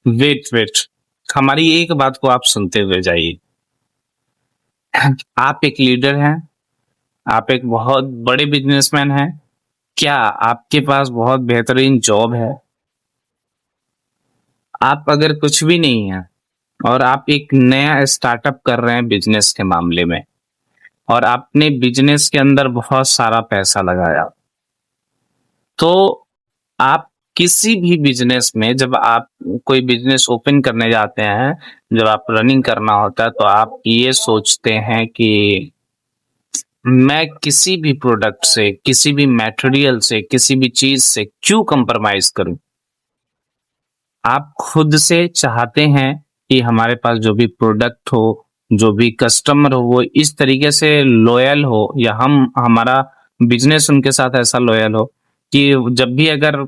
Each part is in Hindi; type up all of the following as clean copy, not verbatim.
वेट वेट, हमारी एक बात को आप सुनते हुए जाइए। आप एक लीडर हैं, आप एक बहुत बड़े बिजनेसमैन हैं। क्या आपके पास बहुत बेहतरीन जॉब है? आप अगर कुछ भी नहीं है और आप एक नया स्टार्टअप कर रहे हैं बिजनेस के मामले में, और आपने बिजनेस के अंदर बहुत सारा पैसा लगाया, तो आप किसी भी बिजनेस में, जब आप कोई बिजनेस ओपन करने जाते हैं, जब आप रनिंग करना होता है, तो आप ये सोचते हैं कि मैं किसी भी प्रोडक्ट से, किसी भी मटेरियल से, किसी भी चीज से क्यों कंप्रोमाइज करूं। आप खुद से चाहते हैं कि हमारे पास जो भी प्रोडक्ट हो, जो भी कस्टमर हो, वो इस तरीके से लॉयल हो, या हम हमारा बिजनेस उनके साथ ऐसा लॉयल हो कि जब भी अगर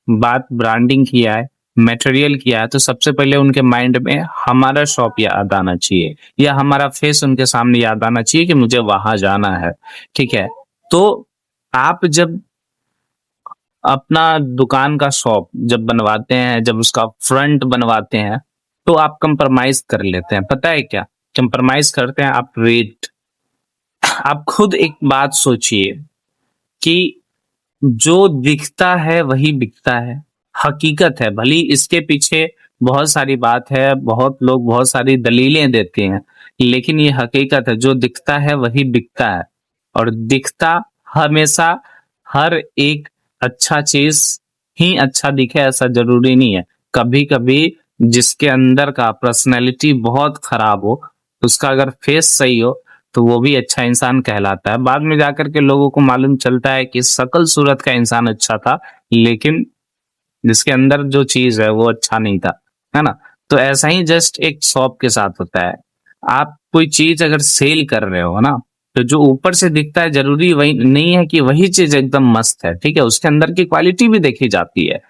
बात ब्रांडिंग की है, मटेरियल किया है, तो सबसे पहले उनके माइंड में हमारा शॉप याद आना चाहिए, या हमारा फेस उनके सामने याद आना चाहिए कि मुझे वहां जाना है। ठीक है। तो आप जब अपना दुकान का शॉप जब बनवाते हैं, जब उसका फ्रंट बनवाते हैं, तो आप कंप्रोमाइज कर लेते हैं। पता है क्या कंप्रोमाइज करते हैं? आप रेट। आप खुद एक बात सोचिए कि जो दिखता है वही बिकता है। हकीकत है, भली इसके पीछे बहुत सारी बात है, बहुत लोग बहुत सारी दलीलें देते हैं, लेकिन ये हकीकत है, जो दिखता है वही बिकता है। और दिखता हमेशा हर एक अच्छा चीज ही अच्छा दिखे ऐसा जरूरी नहीं है। कभी कभी जिसके अंदर का पर्सनैलिटी बहुत खराब हो, उसका अगर फेस सही हो, तो वो भी अच्छा इंसान कहलाता है। बाद में जाकर के लोगों को मालूम चलता है कि शकल सूरत का इंसान अच्छा था, लेकिन जिसके अंदर जो चीज है वो अच्छा नहीं था। है ना? तो ऐसा ही जस्ट एक शॉप के साथ होता है। आप कोई चीज अगर सेल कर रहे हो ना, तो जो ऊपर से दिखता है जरूरी वही नहीं है कि वही चीज एकदम मस्त है। ठीक है, उसके अंदर की क्वालिटी भी देखी जाती है।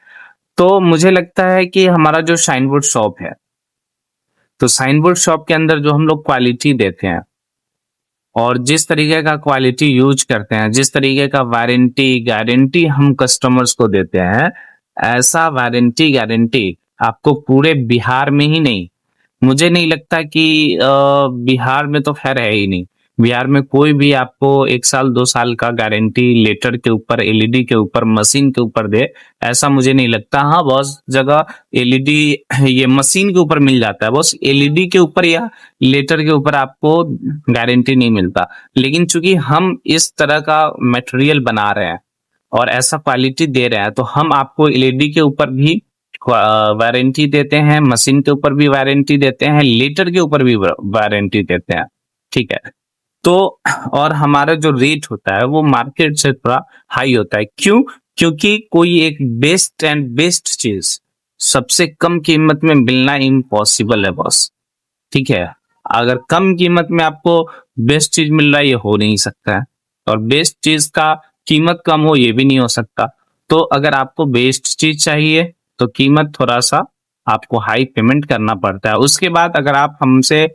तो मुझे लगता है कि हमारा जो शाइन बोर्ड शॉप है, तो साइन बोर्ड शॉप के अंदर जो हम लोग क्वालिटी देते हैं, और जिस तरीके का क्वालिटी यूज करते हैं, जिस तरीके का वारंटी गारंटी हम कस्टमर्स को देते हैं, ऐसा वारंटी गारंटी आपको पूरे बिहार में ही नहीं, मुझे नहीं लगता कि बिहार में तो खैर है ही नहीं। बिहार में कोई भी आपको 1 साल 2 साल का गारंटी लेटर के ऊपर, एलईडी के ऊपर, मशीन के ऊपर दे, ऐसा मुझे नहीं लगता। हाँ, बहुत जगह एलईडी ये मशीन के ऊपर मिल जाता है, बस एलईडी के ऊपर या लेटर के ऊपर आपको गारंटी नहीं मिलता। लेकिन चूंकि हम इस तरह का मटेरियल बना रहे हैं और ऐसा क्वालिटी दे रहे हैं, तो हम आपको एलईडी के ऊपर भी वारंटी देते हैं, मशीन के ऊपर भी वारंटी देते हैं, लीटर के ऊपर भी वारंटी देते हैं। ठीक है। तो और हमारा जो रेट होता है वो मार्केट से थोड़ा हाई होता है। क्यों? क्योंकि कोई एक बेस्ट एंड बेस्ट चीज सबसे कम कीमत में मिलना इम्पॉसिबल है बॉस। ठीक है। अगर कम कीमत में आपको बेस्ट चीज मिल रहा है, ये हो नहीं सकता है। और बेस्ट चीज का कीमत कम हो, ये भी नहीं हो सकता। तो अगर आपको बेस्ट चीज चाहिए, तो कीमत थोड़ा सा आपको हाई पेमेंट करना पड़ता है। उसके बाद अगर आप हमसे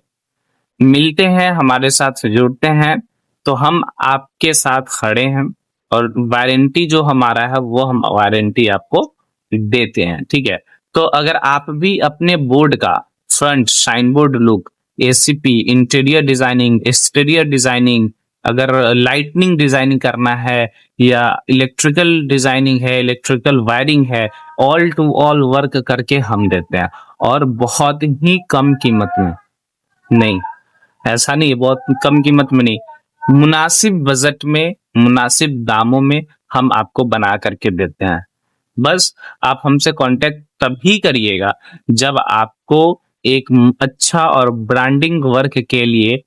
मिलते हैं, हमारे साथ जुड़ते हैं, तो हम आपके साथ खड़े हैं, और वारंटी जो हमारा है वो हम वारंटी आपको देते हैं। ठीक है। तो अगर आप भी अपने बोर्ड का front sign board look, ACP, interior designing, exterior designing, अगर लाइटनिंग डिजाइनिंग करना है, या इलेक्ट्रिकल डिजाइनिंग है, इलेक्ट्रिकल वायरिंग है, ऑल टू ऑल वर्क करके हम देते हैं, और बहुत ही कम कीमत में। नहीं, ऐसा नहीं है बहुत कम कीमत में नहीं, मुनासिब बजट में, मुनासिब दामों में हम आपको बना करके देते हैं। बस आप हमसे कांटेक्ट तभी करिएगा जब आपको एक अच्छा और ब्रांडिंग वर्क के लिए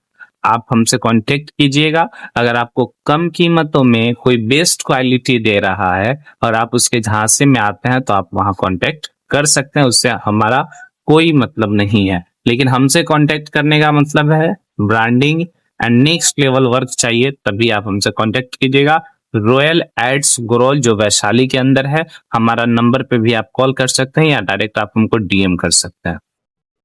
आप हमसे कांटेक्ट कीजिएगा। अगर आपको कम कीमतों में कोई बेस्ट क्वालिटी दे रहा है और आप उसके झांसे में आते हैं, तो आप वहां कांटेक्ट कर सकते हैं, उससे हमारा कोई मतलब नहीं है। लेकिन हमसे कांटेक्ट करने का मतलब है branding and next level work चाहिए, तभी आप हमसे कांटेक्ट कीजिएगा। रॉयल एड्स ग्रोल जो वैशाली के अंदर है, हमारा नंबर पे भी आप कॉल कर सकते हैं, या डायरेक्ट आप हमको डीएम कर सकते हैं।